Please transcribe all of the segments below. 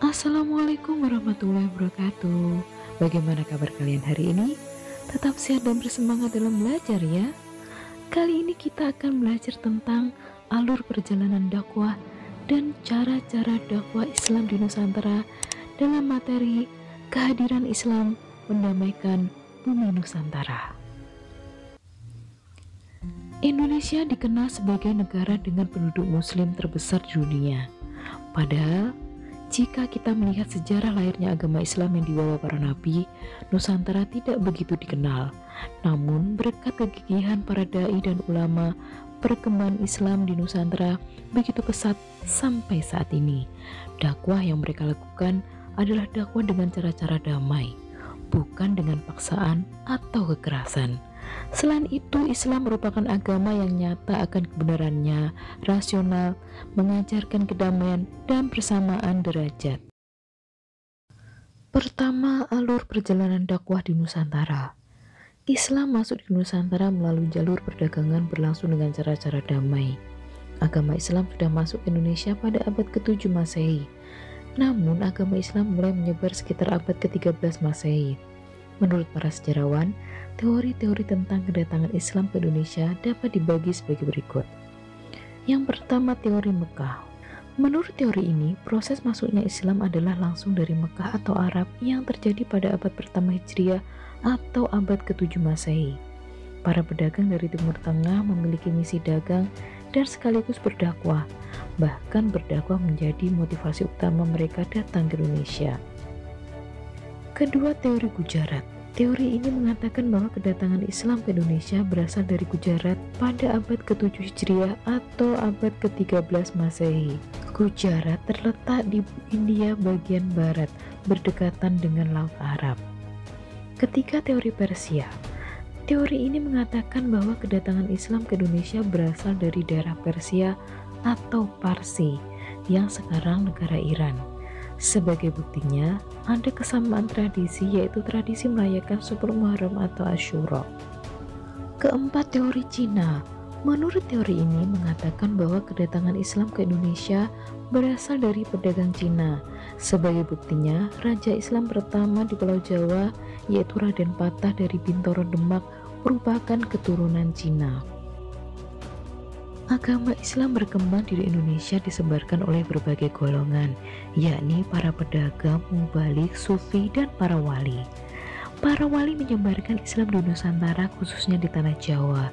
Assalamualaikum warahmatullahi wabarakatuh. Bagaimana kabar kalian hari ini? Tetap sehat dan bersemangat dalam belajar ya. Kali ini kita akan belajar tentang alur perjalanan dakwah dan cara-cara dakwah Islam di Nusantara dalam materi kehadiran Islam mendamaikan bumi Nusantara. Indonesia dikenal sebagai negara dengan penduduk muslim terbesar di dunia. Padahal jika kita melihat sejarah lahirnya agama Islam yang dibawa para nabi, Nusantara tidak begitu dikenal. Namun berkat kegigihan para dai dan ulama, perkembangan Islam di Nusantara begitu pesat sampai saat ini. Dakwah yang mereka lakukan adalah dakwah dengan cara-cara damai, bukan dengan paksaan atau kekerasan. Selain itu, Islam merupakan agama yang nyata akan kebenarannya, rasional, mengajarkan kedamaian dan persamaan derajat. Pertama, alur perjalanan dakwah di Nusantara. Islam masuk di Nusantara melalui jalur perdagangan berlangsung dengan cara-cara damai. Agama Islam sudah masuk ke Indonesia pada abad ke-7 Masehi. Namun, agama Islam mulai menyebar sekitar abad ke-13 Masehi. Menurut para sejarawan, teori-teori tentang kedatangan Islam ke Indonesia dapat dibagi sebagai berikut. Yang pertama, teori Mekah. Menurut teori ini, proses masuknya Islam adalah langsung dari Mekah atau Arab yang terjadi pada abad pertama Hijriah atau abad ke-7 Masehi. Para pedagang dari Timur Tengah memiliki misi dagang dan sekaligus berdakwah. Bahkan berdakwah menjadi motivasi utama mereka datang ke Indonesia. Kedua, teori Gujarat. Teori ini mengatakan bahwa kedatangan Islam ke Indonesia berasal dari Gujarat pada abad ke-7 Hijriah atau abad ke-13 Masehi. Gujarat terletak di India bagian barat, berdekatan dengan Laut Arab. Ketiga, teori Persia. Teori ini mengatakan bahwa kedatangan Islam ke Indonesia berasal dari daerah Persia atau Parsi, yang sekarang negara Iran. Sebagai buktinya, ada kesamaan tradisi, yaitu tradisi merayakan 10 Muharram atau Asyura. Keempat, teori Cina. Menurut teori ini mengatakan bahwa kedatangan Islam ke Indonesia berasal dari pedagang Cina. Sebagai buktinya, Raja Islam pertama di Pulau Jawa, yaitu Raden Patah dari Bintoro Demak, merupakan keturunan Cina. Agama Islam berkembang di Indonesia disebarkan oleh berbagai golongan, yakni para pedagang, mubalik, sufi, dan para wali. Para wali menyebarkan Islam di Nusantara, khususnya di Tanah Jawa.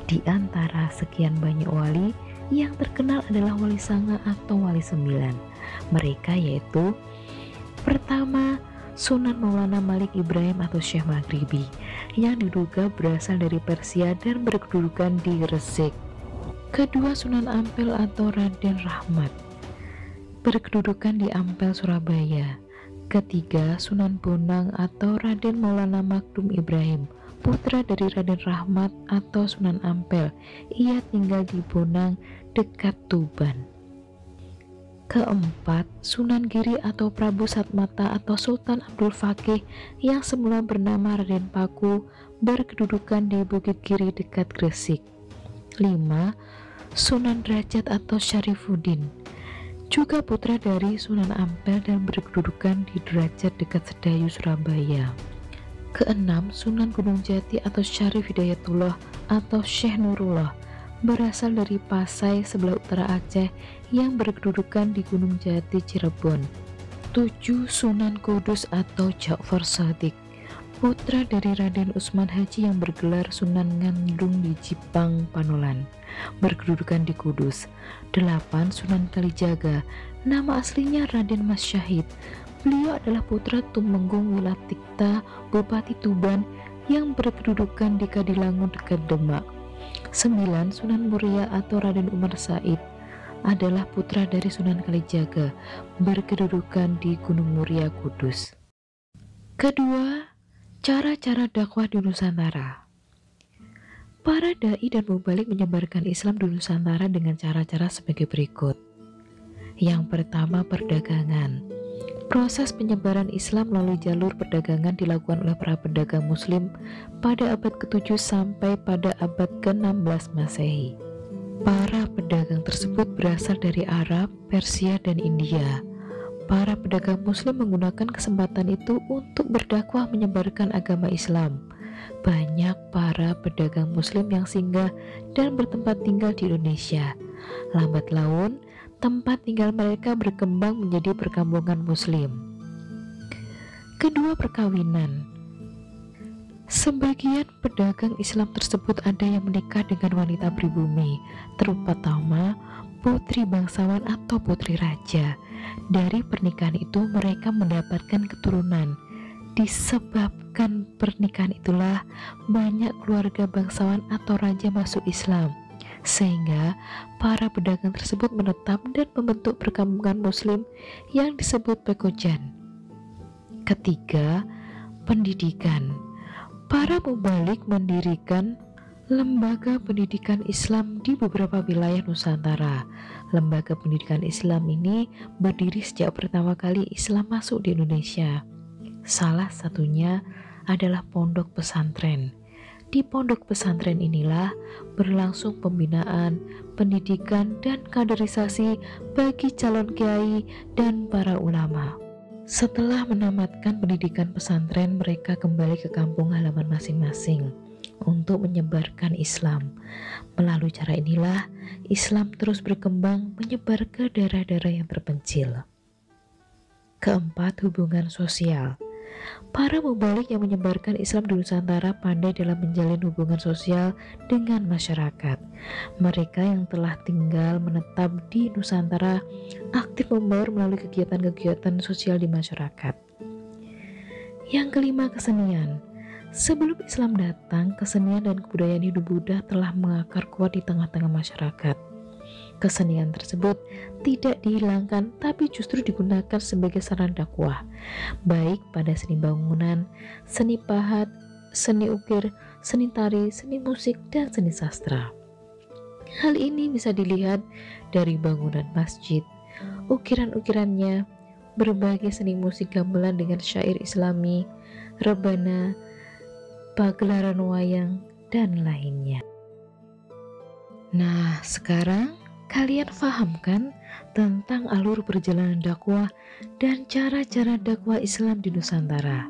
Di antara sekian banyak wali, yang terkenal adalah Wali Sanga atau Wali Sembilan. Mereka yaitu: pertama, Sunan Maulana Malik Ibrahim atau Syekh Maghribi, yang diduga berasal dari Persia dan berkedudukan di Gresik. Kedua, Sunan Ampel atau Raden Rahmat, berkedudukan di Ampel, Surabaya. Ketiga, Sunan Bonang atau Raden Maulana Magdum Ibrahim, putra dari Raden Rahmat atau Sunan Ampel. Ia tinggal di Bonang, dekat Tuban. Keempat, Sunan Giri atau Prabu Satmata atau Sultan Abdul Fakih, yang semula bernama Raden Paku, berkedudukan di Bukit Giri dekat Gresik. 5. Sunan Derajat atau Syarifuddin, juga putra dari Sunan Ampel dan berkedudukan di Derajat dekat Sedayu, Surabaya. Keenam, Sunan Gunung Jati atau Syarif Hidayatullah atau Syekh Nurullah, berasal dari Pasai sebelah utara Aceh, yang berkedudukan di Gunung Jati, Cirebon. 7. Sunan Kudus atau Ja'far Shadiq, putra dari Raden Utsman Haji yang bergelar Sunan Ngandung di Jipang, Panolan, berkedudukan di Kudus. 8. Sunan Kalijaga, nama aslinya Raden Mas Syahid. Beliau adalah putra Tumenggung Wilatikta, Bupati Tuban, yang berkedudukan di Kadilangun dekat Demak. 9. Sunan Muria atau Raden Umar Said, adalah putra dari Sunan Kalijaga, berkedudukan di Gunung Muria, Kudus. Kedua, cara-cara dakwah di Nusantara. Para dai dan mubalik menyebarkan Islam di Nusantara dengan cara-cara sebagai berikut. Yang pertama, perdagangan. Proses penyebaran Islam melalui jalur perdagangan dilakukan oleh para pedagang Muslim pada abad ke-7 sampai pada abad ke-16 Masehi. Para pedagang tersebut berasal dari Arab, Persia, dan India. Para pedagang muslim menggunakan kesempatan itu untuk berdakwah menyebarkan agama Islam. Banyak para pedagang muslim yang singgah dan bertempat tinggal di Indonesia. Lambat laun, tempat tinggal mereka berkembang menjadi perkampungan muslim. Kedua, perkawinan. Sebagian pedagang Islam tersebut ada yang menikah dengan wanita pribumi, terutama putri bangsawan atau putri raja. Dari pernikahan itu mereka mendapatkan keturunan. Disebabkan pernikahan itulah banyak keluarga bangsawan atau raja masuk Islam, sehingga para pedagang tersebut menetap dan membentuk perkampungan muslim yang disebut Pekojan. Ketiga, pendidikan. Para mubalik mendirikan lembaga pendidikan Islam di beberapa wilayah Nusantara. Lembaga pendidikan Islam ini berdiri sejak pertama kali Islam masuk di Indonesia. Salah satunya adalah pondok pesantren. Di pondok pesantren inilah berlangsung pembinaan, pendidikan, dan kaderisasi bagi calon kiai dan para ulama. Setelah menamatkan pendidikan pesantren, mereka kembali ke kampung halaman masing-masing untuk menyebarkan Islam. Melalui cara inilah Islam terus berkembang menyebar ke daerah-daerah yang terpencil. Keempat, hubungan sosial. Para mubalik yang menyebarkan Islam di Nusantara pandai dalam menjalin hubungan sosial dengan masyarakat. Mereka yang telah tinggal menetap di Nusantara aktif membaur melalui kegiatan-kegiatan sosial di masyarakat. Yang kelima, kesenian. Sebelum Islam datang, kesenian dan kebudayaan hidup Buddha telah mengakar kuat di tengah-tengah masyarakat. Kesenian tersebut tidak dihilangkan, tapi justru digunakan sebagai sarana dakwah, baik pada seni bangunan, seni pahat, seni ukir, seni tari, seni musik, dan seni sastra. Hal ini bisa dilihat dari bangunan masjid, ukiran-ukirannya, berbagai seni musik gamelan dengan syair Islami, rebana, pagelaran wayang, dan lainnya. Nah, sekarang kalian paham kan tentang alur perjalanan dakwah dan cara-cara dakwah Islam di Nusantara?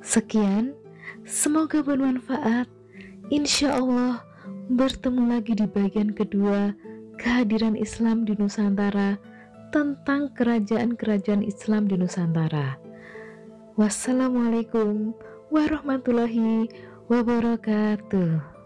Sekian, semoga bermanfaat. Insya Allah bertemu lagi di bagian kedua kehadiran Islam di Nusantara, tentang kerajaan-kerajaan Islam di Nusantara. Wassalamualaikum warahmatullahi wabarakatuh.